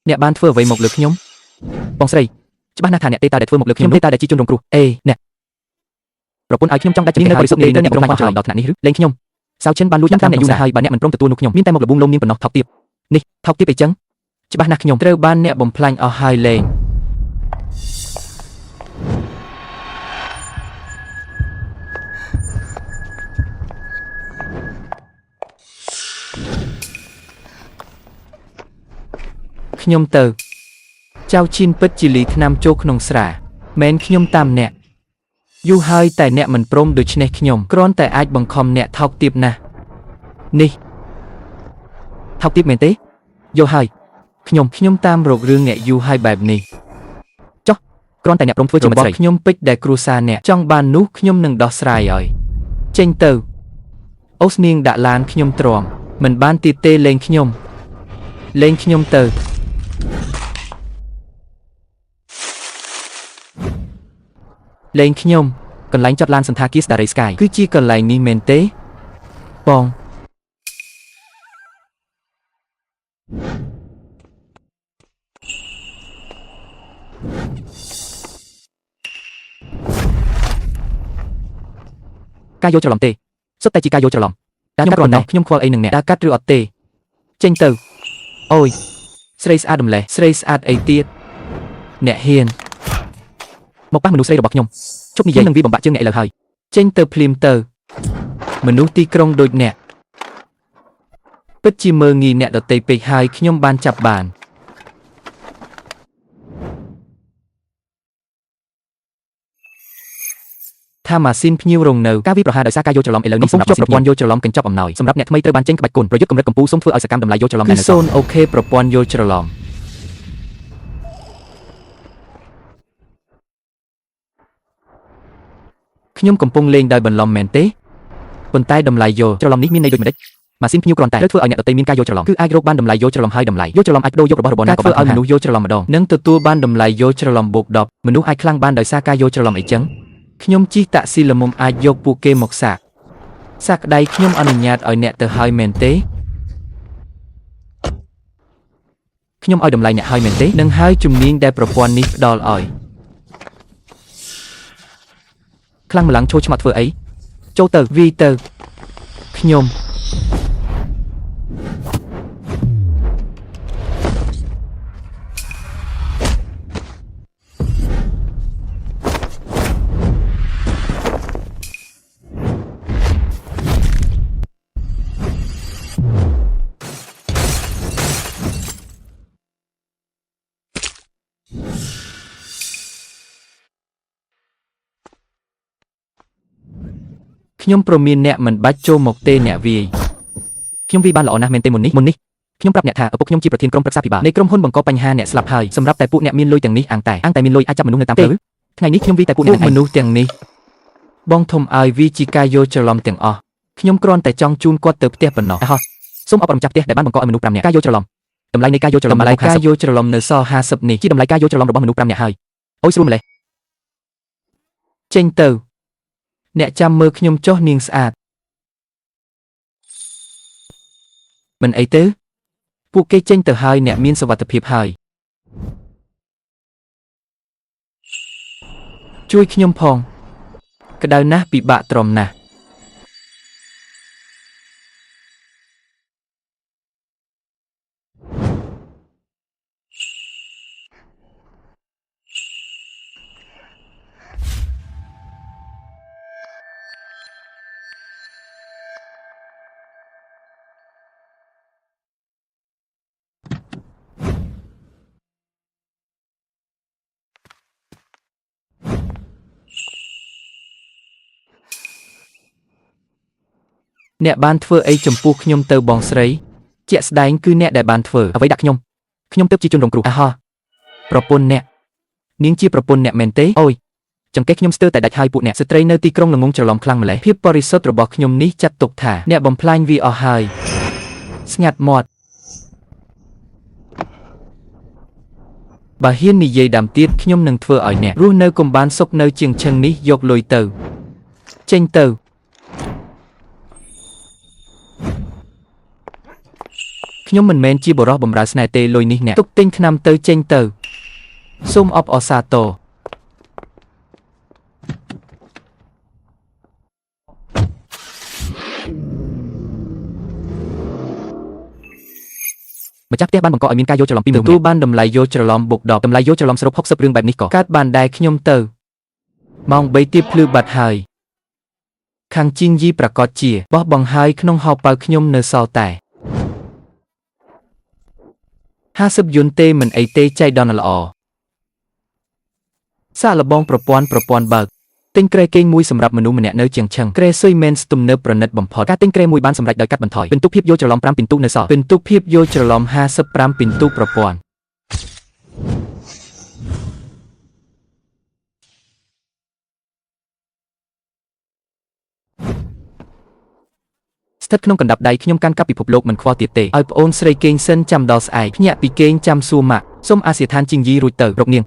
អ្នកបានធ្វើអ្វីមកលើខ្ញុំបងស្រីច្បាស់ណាស់ថាអ្នកទេតាដែលធ្វើមកលើខ្ញុំទេតាដែលជាជនរងគ្រោះអេអ្នកប្រពន្ធឲ្យខ្ញុំចង់ដាច់ចិត្តនៅបរិសុទ្ធនារីអ្នកប្រមាថច្រឡំដល់ថ្នាក់នេះឬលេងខ្ញុំសៅចិនបានលួចតាមអ្នកយូរណាស់ហើយបើអ្នកមិនព្រមទទួលនោះខ្ញុំមានតែមកលប៊ូមលំនាងប៉ុណ្ណោះថោកទាបនេះថោកទាបអីចឹងច្បាស់ណាស់ខ្ញុំត្រូវបានអ្នកបំផ្លាញអស់ហើយលេងខ្ញុំទៅចៅឈីនពិតជាលីថ្នាំចូលក្នុងស្រាមែនខ្ញុំតាមអ្នកយូរហើយតែអ្នកមិនព្រមដូច្នេះខ្ញុំគ្រាន់តែអាចបង្ខំអ្នកថោកទាបណាស់នេះថោកទាបមែនទេយកហើយខ្ញុំតាមរករឿងអ្នកយូរហើយបែបនេះចុះគ្រាន់តែអ្នកព្រមធ្វើជាមិត្តស្រីខ្ញុំពេជ្រដែលគ្រួសារអ្នកចង់បាននោះខ្ញុំនឹងដោះស្រាយឲ្យចេញទៅអូស្នាងដាក់ឡានខ្ញុំទ្រាំមិនបានទៀតទេលេងខ្ញុំទៅលេងខ្ញុំកន្លែងចតឡានសន្តាគារ Starry Sky គឺជាកន្លែងនេះមែនទេបងការយកច្រឡំទេសុទ្ធតែជាការយកច្រឡំខ្ញុំគ្រាន់តែខ្ញុំខ្វល់អីនឹងអ្នកដើរកាត់ឬអត់ទេចេញទៅអូយស្រីស្អាតម្លេះស្រីស្អាតអីទៀតអ្នកហ៊ានមកប៉ះមនុស្សស្រីរបស់ខ្ញុំជប់និយាយនឹងវាបំបាក់ជើងអ្នកឥឡូវហើយចេញទៅភ្លាមទៅមនុស្សទីក្រុងដូចអ្នកពិតជាមើងងាយអ្នកដទៃពេកហើយខ្ញុំបានចាប់បានថាម៉ាស៊ីនភ្ញៀវរងនៅការវាប្រហារដោយសារការយកច្រឡំឥឡូវនេះសម្រាប់ប្រព័ន្ធយកច្រឡំកញ្ចប់អំណោយសម្រាប់អ្នកថ្មីត្រូវបានចេញក្បាច់គុណប្រយុទ្ធកម្រិតកម្ពុជាសូមធ្វើឲ្យសកម្មតម្លៃយកច្រឡំគឺ0អូខេប្រព័ន្ធយកច្រឡំខ្ញុំកំពុងលេងដោយបន្លំមែនទេប៉ុន្តែតម្លៃយកច្រឡំនេះមានន័យដូចម្ដេចម៉ាស៊ីនភ្ញៀវគ្រាន់តែធ្វើឲ្យអ្នកដទៃមានការយកច្រឡំគឺអាចរកបានតម្លៃយកច្រឡំហើយតម្លៃយកច្រឡំអាចបដូរយករបស់របរណាក៏បានធ្វើឲ្យមនុស្សយកច្រឡំម្ដងនិងទទួលបានតម្លៃយកច្រឡំបូក10មនុស្សអាចខ្លាំងបានដោយសារការយកច្រឡំអីចឹងខ្ញុំជិះតាក់ស៊ីល្មមអាចយកពួកគេមកសាកក្តីខ្ញុំអនុញ្ញាតឲ្យអ្នកទៅហើយមែនទេខ្ញុំឲ្យតម្លៃអ្នកហើយមែនទេនឹងហើយជំនាញដែលប្រព័ន្ធនេះផ្ដល់ឲ្យខ្លាំងម្លាំងឈោឆ្មាត់ធ្វើអីចូលទៅវាយទៅខ្ញុំព្រមានអ្នកមិនបាច់ចូលមកទេអ្នកវាយខ្ញុំវាយបានល្អណាស់មែនទេមុននេះខ្ញុំប្រាប់អ្នកថាឪពុកខ្ញុំជាប្រធានក្រុមប្រឹក្សាពិបាលនៃក្រុមហ៊ុនបង្កបញ្ហាអ្នកស្លាប់ហើយសម្រាប់តែពួកអ្នកមានលុយទាំងនេះអាងតែមានលុយអាចចាប់មនុស្សនៅតាមផ្លូវថ្ងៃនេះខ្ញុំវាយតែពួកអ្នកមនុស្សទាំងនេះបងធំឲ្យវាជាការយកច្រឡំទាំងអស់ខ្ញុំគ្រាន់តែចង់ជូនគាត់ទៅផ្ទះប៉ុណ្ណោះសូមអបអរំចាស់ផ្ទះដែលបានបង្កឲ្យមនុស្ស5នាក់ការយកច្រឡំតម្លៃនៃការយកច្រឡំម្ល៉េះការយកច្រឡំនៅសល់50នេះជាតម្លៃការយកច្រឡំរបស់មនុស្ស5នាក់ហើយអូយស្រួលម្ល៉េះចេញទៅអ្នកចាំមើលខ្ញុំចុះនាងស្អាតមិនអីទេពួកគេចេញទៅហើយអ្នកមានសុវត្ថិភាពហើយជួយខ្ញុំផងក្តៅណាស់ពិបាកទ្រាំណាស់អ្នកបានធ្វើអីចំពោះខ្ញុំទៅបងស្រីជាក់ស្ដែងគឺអ្នកដែលបានធ្វើអ្វីដាក់ខ្ញុំទើបជាជនរងគ្រោះប្រពន្ធអ្នកនាងជាប្រពន្ធអ្នកមែនទេអូយចង្កេះខ្ញុំស្ទើរតែដាច់ហើយពួកអ្នកស្ត្រីនៅទីក្រុងល្ងងច្រឡំខ្លាំងម្ល៉េះភាពបរិសុទ្ធរបស់ខ្ញុំនេះចាត់ទុកថាអ្នកបំផ្លាញវាអស់ហើយស្ងាត់មាត់បើហ៊ាននិយាយដាំទៀតខ្ញុំនឹងធ្វើឲ្យអ្នករស់នៅកុំបានសុខនៅជាងឈឹងនេះយកលុយទៅចេញទៅ ខ្ញុំមិនមែនជាបរិះបំរើស្នេហ៍ទេលុយនេះអ្នកទុកទិញថ្នាំទៅចេញទៅសូមអបអរសាទរម្ចាស់ផ្ទះបានបង្កឲ្យមានការយល់ច្រឡំពីទទួលបានតម្លៃយល់ច្រឡំបូកដកតម្លៃយល់ច្រឡំសរុប60រឿងបែបនេះក៏កើតបានដែរខ្ញុំទៅម៉ោង3ទៀបភ្លឺបាត់ហើយខាងជីងយីប្រកាសជាបោះបង់ហើយក្នុងហោប៉ៅខ្ញុំនៅសល់តែ50យន្តទេមិនអីទេចៃដន្យល្អសាកល្បងប្រព័ន្ធបើកទិញក្រែគេងមួយសម្រាប់មនុស្សម្នាក់នៅជាងឆឹងក្រែស៊ុយមែនស្ទំនើបប្រណិតបំផុតការទិញក្រែមួយបានសម្រេចដោយកាត់បន្ថយពិន្ទុភាពយល់ច្រឡំ5ពិន្ទុនៅសល់ពិន្ទុភាពយល់ច្រឡំ55ពិន្ទុប្រព័ន្ធស្ថិតក្នុងកណ្ដាប់ដៃខ្ញុំកាន់កាប់ពិភពលោកមិនខ្វល់ទៀតទេឲ្យប្អូនស្រីគេងសិនចាំដល់ស្អែកភ្ញាក់ពីគេងចាំសួរម៉ាក់សុំអាសយដ្ឋានជីងយីរួចទៅរកនាង